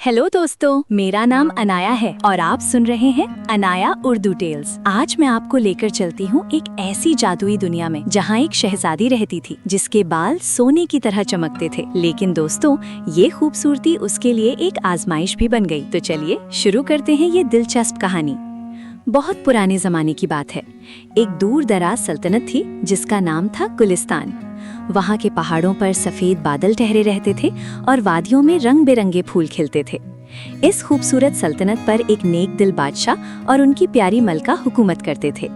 Hello दोस्तों, मेरा नाम अनाया है और आप सुन रहे हैं अनाया उर्दू टेल्स। आज मैं आपको लेकर चलती हूँ एक ऐसी जादुई दुनिया में जहाँ एक शहजादी रहती थी जिसके बाल सोने की तरह चमकते थे। लेकिन दोस्तों, ये खूबसूरती उसके लिए एक आजमाइश भी बन गई। तो चलिए शुरू करते हैं ये दिलचस्प कहानी। बहुत पुराने जमाने की बात है। एक दूर दराज सल्तनत थी जिसका नाम था गुलिस्तान। वहाँ के पहाड़ों पर सफेद बादल ठहरे रहते थे और वादियों में रंग बिरंगे फूल खिलते थे। इस खूबसूरत सल्तनत पर एक नेक दिल बादशाह और उनकी प्यारी मलका हुकूमत करते थे।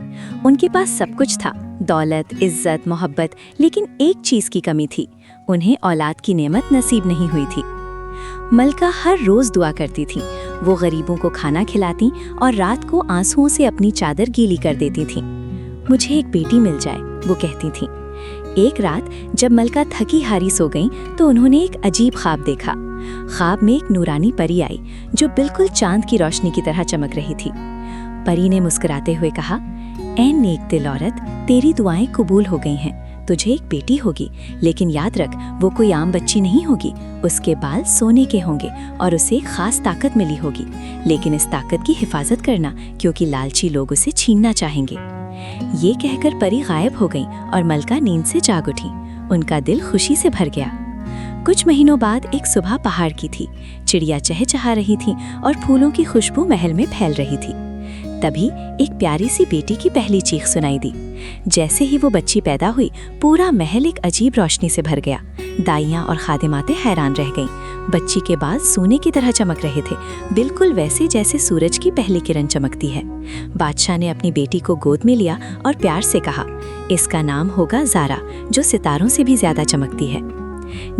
उनके पास सब कुछ था, दौलत, इज्जत, मोहब्बत, लेकिन एक चीज की कमी थी। उन्हें औलाद की नेमत नसीब नहीं हुई थी। मलका हर रोज दुआ करती थी। वो गरीबों को खाना खिलाती और रात को आंसुओं से अपनी चादर गीली कर देती थी। मुझे एक बेटी मिल जाए, वो कहती थी। एक रात जब मलका थकी हारी सो गईं, तो उन्होंने एक अजीब ख्वाब देखा। ख्वाब में एक नूरानी परी आई जो बिल्कुल चांद की रोशनी की तरह चमक रही थी। परी ने मुस्कुराते हुए कहा, ऐ नेक दिल औरत, तेरी दुआएं कबूल हो गई हैं। तुझे एक बेटी होगी, लेकिन याद रख, वो कोई आम बच्ची नहीं होगी। उसके बाल सोने के होंगे और उसे खास ताकत मिली होगी। लेकिन इस ताकत की हिफाजत करना, क्योंकि लालची लोग उसे छीनना चाहेंगे। ये कहकर परी गायब हो गई और मलका नींद से जाग उठी। उनका दिल खुशी से भर गया। कुछ महीनों बाद एक सुबह पहाड़ की थी। चिड़िया चहचहा रही थी और फूलों की खुशबू महल में फैल रही थी। तभी एक प्यारी सी बेटी की पहली चीख सुनाई दी। जैसे ही वो बच्ची पैदा हुई, पूरा महल एक अजीब रोशनी से भर गया। दाइयाँ और खादिमातें हैरान रह गईं। बच्ची के बाल सोने की तरह चमक रहे थे, बिल्कुल वैसे जैसे सूरज की पहली किरण चमकती है। बादशाह ने अपनी बेटी को गोद में लिया और प्यार से कहा, इसका नाम होगा ज़ारा, जो सितारों से भी ज्यादा चमकती है।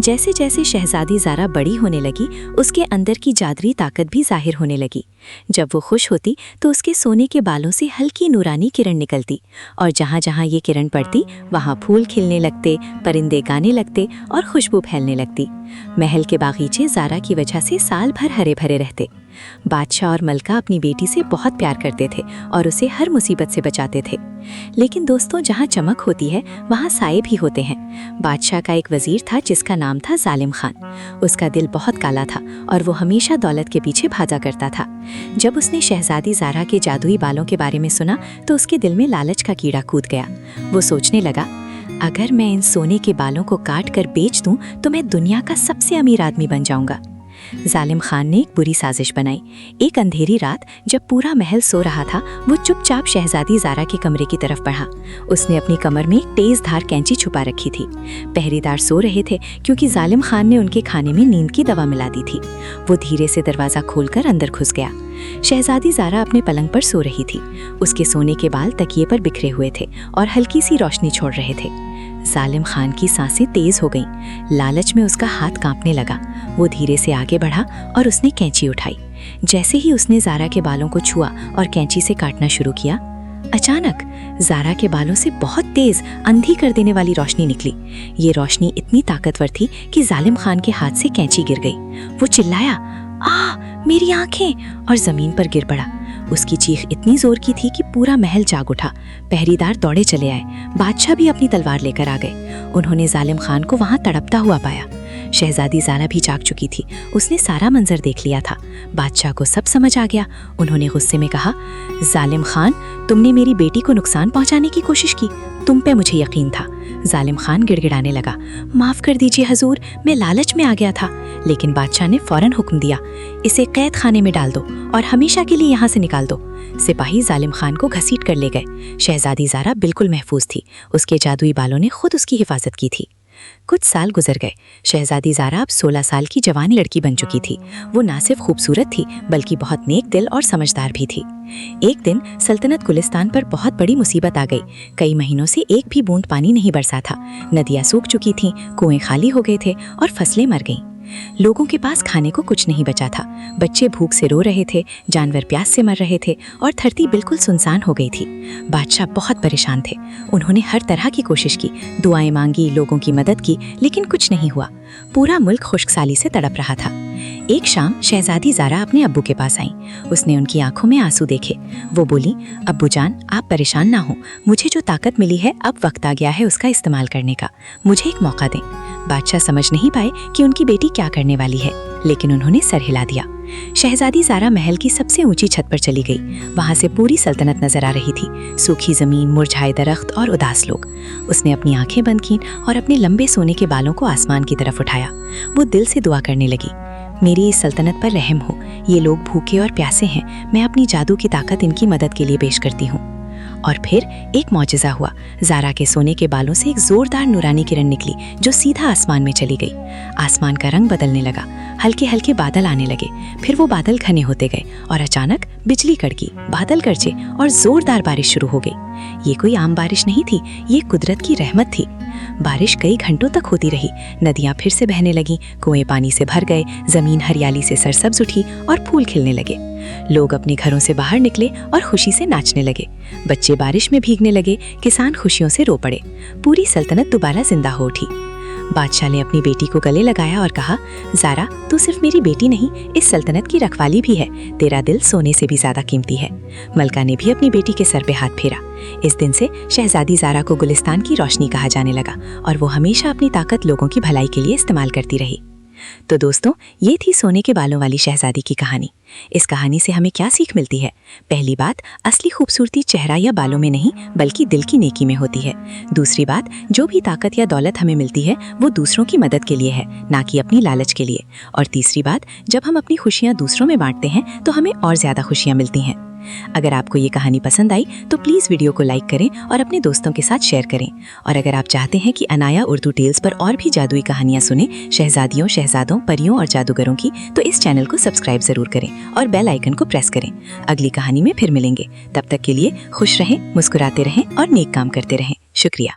जैसे जैसे शहजादी ज़ारा बड़ी होने लगी, उसके अंदर की जादुई ताकत भी जाहिर होने लगी। जब वो खुश होती तो उसके सोने के बालों से हल्की नूरानी किरण निकलती, और जहाँ जहाँ ये किरण पड़ती वहाँ फूल खिलने लगते, परिंदे गाने लगते और खुशबू फैलने लगती। महल के बागीचे ज़ारा की वजह से साल भर हरे भरे रहते। बादशाह और मलका अपनी बेटी से बहुत प्यार करते थे और उसे हर मुसीबत से बचाते थे। लेकिन दोस्तों, जहाँ चमक होती है वहाँ साए भी होते हैं। बादशाह का एक वजीर था जिसका नाम था जालिम खान। उसका दिल बहुत काला था और वो हमेशा दौलत के पीछे भागा करता था। जब उसने शहजादी ज़ारा के जादुई बालों के बारे में सुना तो उसके दिल में लालच का कीड़ा कूद गया। वो सोचने लगा, अगर मैं इन सोने के बालों को काट कर बेच दूं तो मैं दुनिया का सबसे अमीर आदमी बन जाऊंगा। जालिम खान ने एक बुरी साजिश बनाई। एक अंधेरी रात जब पूरा महल सो रहा था, वो चुपचाप शहजादी ज़ारा के कमरे की तरफ बढ़ा। उसने अपनी कमर में एक तेज धार कैंची छुपा रखी थी। पहरेदार सो रहे थे क्योंकि जालिम खान ने उनके खाने में नींद की दवा मिला दी थी। वो धीरे से दरवाज़ा खोलकर अंदर घुस गया। शहजादी ज़ारा अपने पलंग पर सो रही थी। उसके सोने के बाल तकिए पर बिखरे हुए थे और हल्की सी रोशनी छोड़ रहे थे। जालिम खान की सांसें तेज हो गईं। लालच में उसका हाथ कांपने लगा। वो धीरे से आगे बढ़ा और उसने कैंची उठाई। जैसे ही उसने ज़ारा के बालों को छुआ और कैंची से काटना शुरू किया, अचानक ज़ारा के बालों से बहुत तेज, अंधी कर देने वाली रोशनी निकली। ये रोशनी इतनी ताकतवर थी कि जालिम खान के हाथ से कैंची गिर गई। वो चिल्लाया, मेरी आंखें, और जमीन पर गिर पड़ा। उसकी चीख इतनी जोर की थी कि पूरा महल जाग उठा। पहरेदार दौड़े चले आए। बादशाह भी अपनी तलवार लेकर आ गए। उन्होंने जालिम खान को वहां तड़पता हुआ पाया। शहजादी ज़ारा भी जाग चुकी थी। उसने सारा मंजर देख लिया था। बादशाह को सब समझ आ गया। उन्होंने गुस्से में कहा, जालिम खान, तुमने मेरी बेटी को नुकसान पहुंचाने की कोशिश की। तुम पे मुझे यकीन था। जालिम खान गिड़गिड़ाने लगा, माफ कर दीजिए हजूर, मैं लालच में आ गया था। लेकिन बादशाह ने फौरन हुक्म दिया, इसे कैद खाने में डाल दो और हमेशा के लिए यहाँ से निकाल दो। सिपाही जालिम खान को घसीट कर ले गए। शहजादी ज़ारा बिल्कुल महफूज थी। उसके जादुई बालों ने खुद उसकी हिफाजत की थी। कुछ साल गुजर गए। शहजादी ज़ारा अब 16 साल की जवान लड़की बन चुकी थी। वो ना सिर्फ खूबसूरत थी बल्कि बहुत नेक दिल और समझदार भी थी। एक दिन सल्तनत गुलिस्तान पर बहुत बड़ी मुसीबत आ गई। कई महीनों से एक भी बूंद पानी नहीं बरसा था। नदियाँ सूख चुकी थीं, कुएं खाली हो गए थे और फसलें मर गईं। लोगों के पास खाने को कुछ नहीं बचा था। बच्चे भूख से रो रहे थे, जानवर प्यास से मर रहे थे और धरती बिल्कुल सुनसान हो गई थी। बादशाह बहुत परेशान थे। उन्होंने हर तरह की कोशिश की, दुआएं मांगी, लोगों की मदद की, लेकिन कुछ नहीं हुआ। पूरा मुल्क खुश्कसाली से तड़प रहा था। एक शाम शहजादी ज़ारा अपने अब्बू के पास आई। उसने उनकी आंखों में आंसू देखे। वो बोली, अब्बू जान, आप परेशान ना हो। मुझे जो ताकत मिली है, अब वक्त आ गया है उसका इस्तेमाल करने का। मुझे एक मौका दें। बादशाह समझ नहीं पाए कि उनकी बेटी क्या करने वाली है, लेकिन उन्होंने सर हिला दिया। शहजादी ज़ारा महल की सबसे ऊंची छत पर चली गई। वहां से पूरी सल्तनत नजर आ रही थी, सूखी जमीन, मुरझाए दरख्त और उदास लोग। उसने अपनी आंखें बंद कीं और अपने लंबे सोने के बालों को आसमान की तरफ उठाया। वो दिल से दुआ करने लगी, मेरी इस सल्तनत पर रहम हो, ये लोग भूखे और प्यासे हैं, मैं अपनी जादू की ताकत इनकी मदद के लिए पेश करती हूँ। और फिर एक मौजज़ा हुआ। ज़ारा के सोने के बालों से एक जोरदार नूरानी किरण निकली जो सीधा आसमान में चली गई। आसमान का रंग बदलने लगा, हल्के हल्के बादल आने लगे। फिर वो बादल घने होते गए और अचानक बिजली कड़की, बादल गरजे और जोरदार बारिश शुरू हो गई। ये कोई आम बारिश नहीं थी, ये कुदरत की रहमत थी। बारिश कई घंटों तक होती रही। नदियां फिर से बहने लगीं, कुएं पानी से भर गए, जमीन हरियाली से सरसब्ज उठी और फूल खिलने लगे। लोग अपने घरों से बाहर निकले और खुशी से नाचने लगे। बच्चे बारिश में भीगने लगे, किसान खुशियों से रो पड़े। पूरी सल्तनत दोबारा जिंदा हो उठी। बादशाह ने अपनी बेटी को गले लगाया और कहा, ज़ारा, तू सिर्फ मेरी बेटी नहीं, इस सल्तनत की रखवाली भी है। तेरा दिल सोने से भी ज्यादा कीमती है। मलका ने भी अपनी बेटी के सर पे हाथ फेरा। इस दिन से शहजादी ज़ारा को गुलिस्तान की रोशनी कहा जाने लगा और वो हमेशा अपनी ताकत लोगों की भलाई के लिए इस्तेमाल करती रही। तो दोस्तों, ये थी सोने के बालों वाली शहजादी की कहानी। इस कहानी से हमें क्या सीख मिलती है? पहली बात, असली खूबसूरती चेहरा या बालों में नहीं बल्कि दिल की नेकी में होती है। दूसरी बात, जो भी ताकत या दौलत हमें मिलती है वो दूसरों की मदद के लिए है, ना कि अपनी लालच के लिए। और तीसरी बात, जब हम अपनी खुशियाँ दूसरों में बांटते हैं तो हमें और ज़्यादा खुशियाँ मिलती हैं। अगर आपको ये कहानी पसंद आई तो प्लीज़ वीडियो को लाइक करें और अपने दोस्तों के साथ शेयर करें। और अगर आप चाहते हैं कि अनाया उर्दू टेल्स पर और भी जादुई कहानियाँ सुने, शहजादियों, शहजादों, परियों और जादूगरों की, तो इस चैनल को सब्सक्राइब ज़रूर करें और बेल आइकन को प्रेस करें। अगली कहानी में फिर मिलेंगे। तब तक के लिए खुश रहें, मुस्कुराते रहें और नेक काम करते रहें। शुक्रिया।